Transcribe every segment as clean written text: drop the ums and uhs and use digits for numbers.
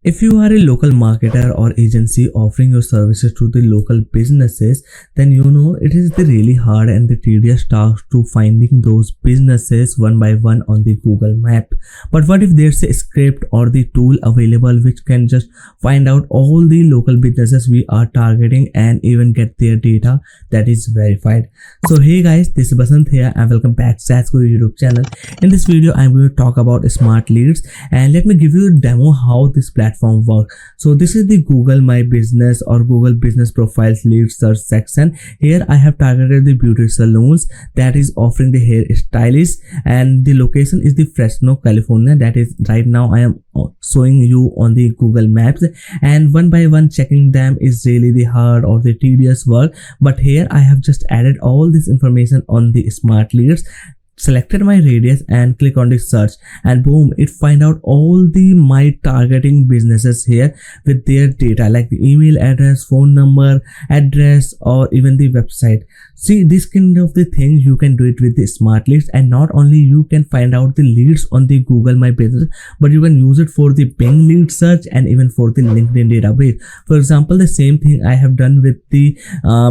If you are a local marketer or agency offering your services to the local businesses, then you know it is the really hard and the tedious task to finding those businesses one by one on the Google map. But what if there's a script or the tool available which can just find out all the local businesses we are targeting and even get their data that is verified? So hey guys, this is Basant here and welcome back to SaaSguru YouTube channel. In this video, I'm going to talk about Smartleads and let me give you a demo how this platform works. So this is the Google My Business or Google Business Profiles lead search section. Here I have targeted the beauty salons that is offering the hair stylist, and the location is the Fresno, California. That is right now I am showing you on the Google Maps, and one by one checking them is really the hard or the tedious work. But here I have just added all this information on the Smartleads, selected my radius and click on the search, and boom, it find out all the my targeting businesses here with their data like the email address, phone number, address, or even the website. See, this kind of the thing you can do it with the Smartleads, and not only you can find out the leads on the Google My Business, but you can use it for the Bing lead search and even for the LinkedIn database. For example, the same thing I have done with the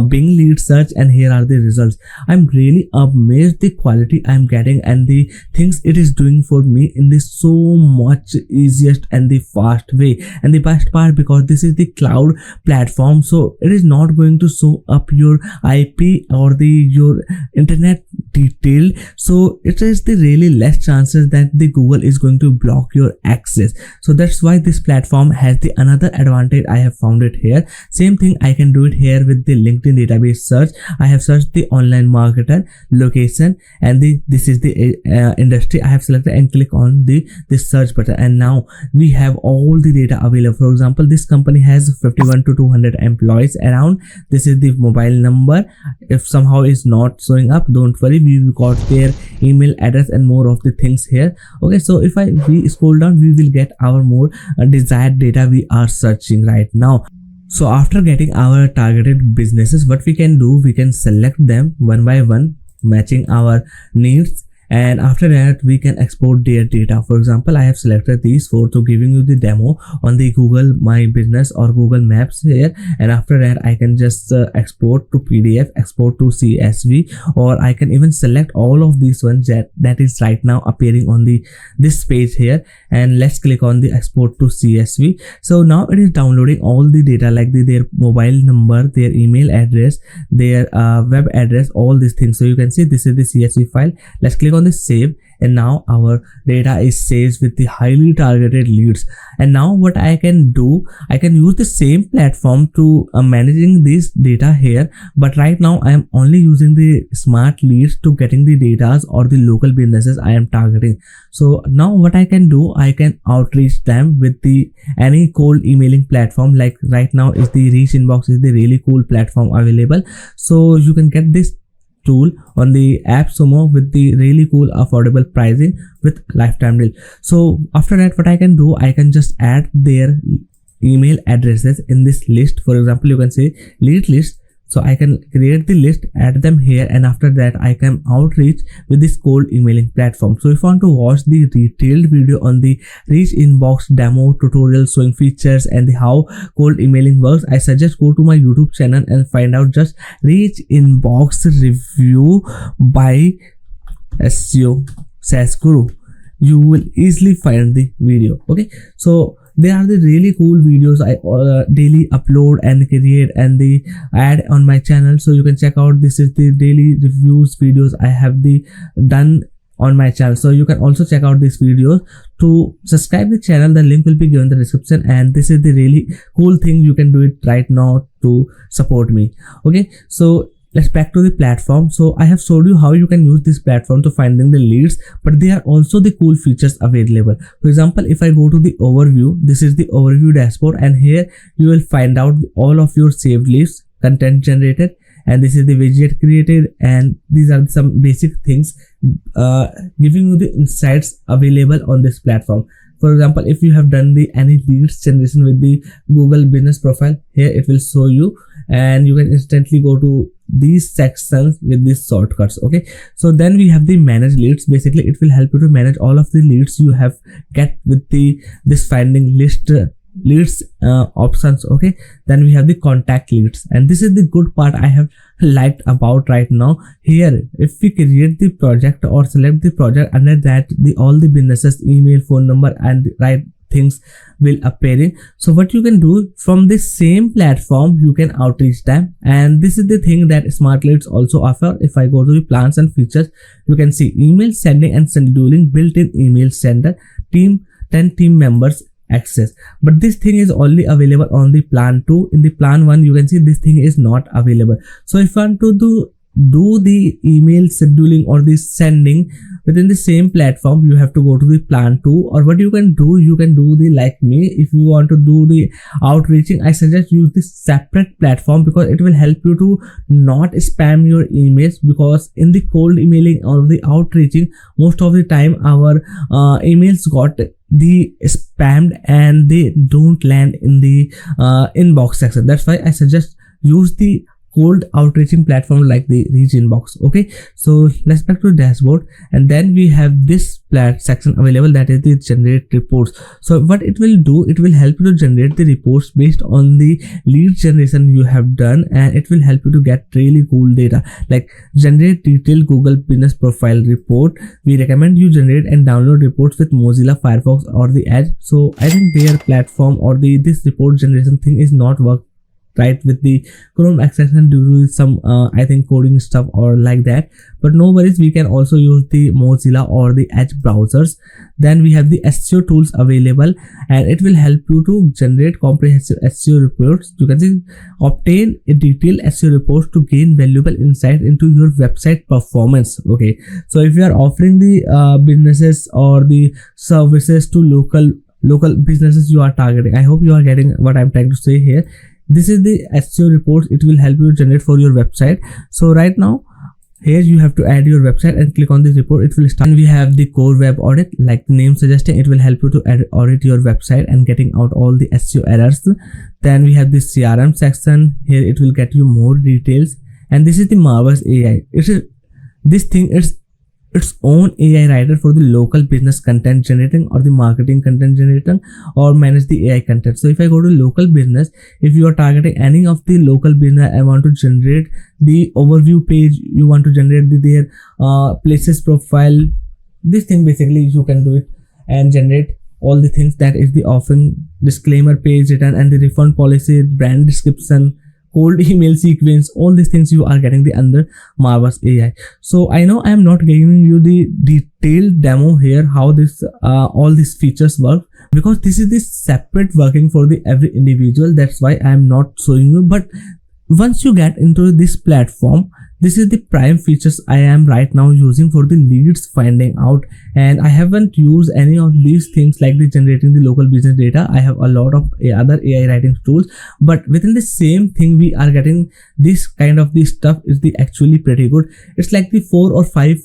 Bing lead search, and here are the results. I'm really amazed the quality I'm getting and the things it is doing for me in this so much easiest and the fast way. And the best part, because this is the cloud platform, so it is not going to show up your IP or your internet detail, so it is the really less chances that the Google is going to block your access. So that's why this platform has the another advantage I have found it here. Same thing I can do it here with the LinkedIn database search. I have searched the online marketer, location, and this is the industry. I have selected and click on the search button, and now we have all the data available. For example, this company has 51 to 200 employees around. This is the mobile number. If somehow is not showing up, don't worry, we got their email address and more of the things here. Okay, so if we scroll down, we will get our more desired data we are searching right now. So after getting our targeted businesses, what we can do, we can select them one by one, matching our needs, and after that we can export their data. For example, I have selected these four to giving you the demo on the Google My Business or Google Maps here, and after that I can just export to PDF, export to CSV, or I can even select all of these ones that is right now appearing on this page here, and let's click on the export to CSV. So now it is downloading all the data like their mobile number, their email address, their web address, all these things. So you can see this is the CSV file. Let's click on the save, and now our data is saved with the highly targeted leads. And now what I can do, I can use the same platform to managing this data here, but right now I am only using the Smartleads to getting the data or the local businesses I am targeting. So now what I can do, I can outreach them with the any cold emailing platform. Like right now is the Reach Inbox is the really cool platform available, so you can get this tool on the AppSumo with the really cool affordable pricing with lifetime deal. So after that, what I can do, I can just add their email addresses in this list. For example, you can say lead list. So I can create the list, add them here, and after that I can outreach with this cold emailing platform. So if you want to watch the detailed video on the Reach Inbox demo tutorial showing features and how cold emailing works, I suggest go to my YouTube channel and find out just Reach Inbox review by SEO SaaSguru. You will easily find the video. Okay, so they are the really cool videos I daily upload and create and the add on my channel, so you can check out. This is the daily reviews videos I have done on my channel, so you can also check out these videos. To subscribe the channel, the link will be given in the description, and this is the really cool thing you can do it right now to support me. Okay, so let's back to the platform. So I have showed you how you can use this platform to finding the leads, but there are also the cool features available. For example, if I go to the overview, this is the overview dashboard, and here you will find out all of your saved leads, content generated, and this is the widget created, and these are some basic things giving you the insights available on this platform. For example, if you have done any leads generation with the Google Business Profile, here it will show you, and you can instantly go to these sections with these shortcuts. Okay, so then we have the manage leads. Basically it will help you to manage all of the leads you have get with this finding list leads options. Okay, then we have the contact leads, and this is the good part I have liked about right now. Here, if we create the project or select the project, under that the all the businesses email, phone number, and the right things will appearing. So what you can do, from the same platform you can outreach them, and this is the thing that Smartleads also offer. If I go to the plans and features, you can see email sending and scheduling, built-in email sender, team 10 team members access. But this thing is only available on the plan 2. In the plan 1, you can see this thing is not available. So if you want to do the email scheduling or the sending within the same platform, you have to go to the plan 2. Or what you can do, you can do the like me. If you want to do the outreaching, I suggest use this separate platform, because it will help you to not spam your emails. Because in the cold emailing or the outreaching, most of the time our emails got the spammed and they don't land in the inbox section. That's why I suggest use the cold outreaching platform like the reach inbox. Okay, so let's back to dashboard, and then we have this section available, that is the generate reports. So what it will do, it will help you to generate the reports based on the lead generation you have done, and it will help you to get really cool data, like generate detailed Google business profile report. We recommend you generate and download reports with Mozilla Firefox or the Edge. So I think their platform or this report generation thing is not work right with the Chrome extension due to some I think coding stuff or like that. But no worries, we can also use the Mozilla or the Edge browsers. Then we have the SEO tools available, and it will help you to generate comprehensive SEO reports. You can see obtain a detailed SEO report to gain valuable insight into your website performance. Okay, so if you are offering the businesses or the services to local businesses you are targeting, I hope you are getting what I'm trying to say here. This is the SEO reports it will help you generate for your website. So right now here you have to add your website and click on this report. It will start. We have the core web audit, like the name suggesting, it will help you to audit your website and getting out all the SEO errors. Then we have the CRM section. Here it will get you more details, and this is the Marvelous AI. This thing is its own AI writer for the local business content generating or the marketing content generating or manage the AI content. So if I go to local business, if you are targeting any of the local business, I want to generate the overview page, you want to generate their places profile, this thing basically you can do it and generate all the things, that is the offering disclaimer page, return and the refund policy, brand description, cold email sequence, all these things you are getting the under Marvelous AI. So I know I am not giving you the detailed demo here how this all these features work, because this is the separate working for the every individual. That's why I am not showing you. But once you get into this platform, this is the prime features I am right now using for the leads finding out, and I haven't used any of these things like the generating the local business data. I have a lot of other AI writing tools, but within the same thing we are getting this kind of this stuff is the actually pretty good. It's like the 4 or 5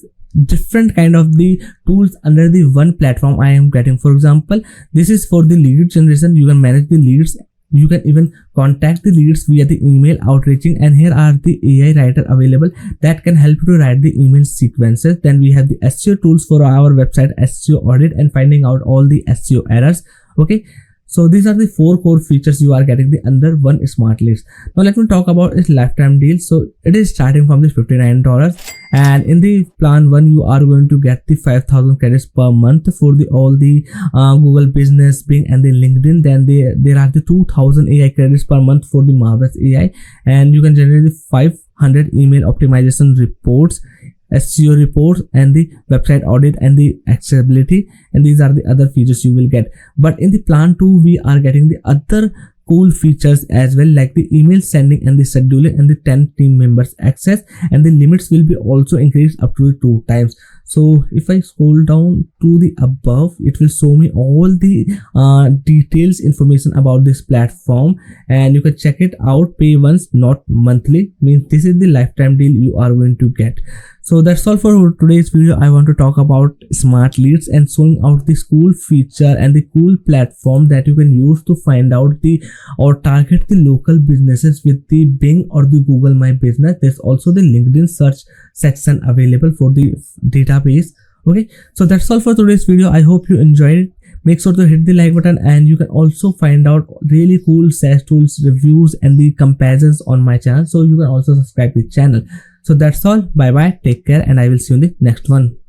different kind of the tools under the one platform I am getting. For example, this is for the lead generation. You can manage the leads. You can even contact the leads via the email outreaching, and here are the AI writer available that can help you to write the email sequences. Then we have the SEO tools for our website SEO audit and finding out all the SEO errors. Okay, so these are the 4 core features you are getting the under one Smartleads. Now let me talk about its lifetime deal. So it is starting from this $59, and in the plan 1 you are going to get the 5,000 credits per month for the all the Google business, Bing and the LinkedIn. Then there are the 2,000 AI credits per month for the Marvelous AI, and you can generate the 500 email optimization reports, SEO reports, and the website audit and the accessibility, and these are the other features you will get. But in the plan 2 we are getting the other cool features as well, like the email sending and the scheduling and the 10 team members access, and the limits will be also increased up to 2 times. So if I scroll down to the above, it will show me all the details information about this platform, and you can check it out. Pay once, not monthly, means this is the lifetime deal you are going to get. So that's all for today's video. I want to talk about Smartleads and showing out this cool feature and the cool platform that you can use to find out the or target the local businesses with the Bing or the Google My Business. There's also the LinkedIn search section available for the database. Okay, so that's all for today's video. I hope you enjoyed it. Make sure to hit the like button, and you can also find out really cool SaaS tools reviews and the comparisons on my channel, so you can also subscribe to the channel. So that's all. Bye bye, take care, and I will see you in the next one.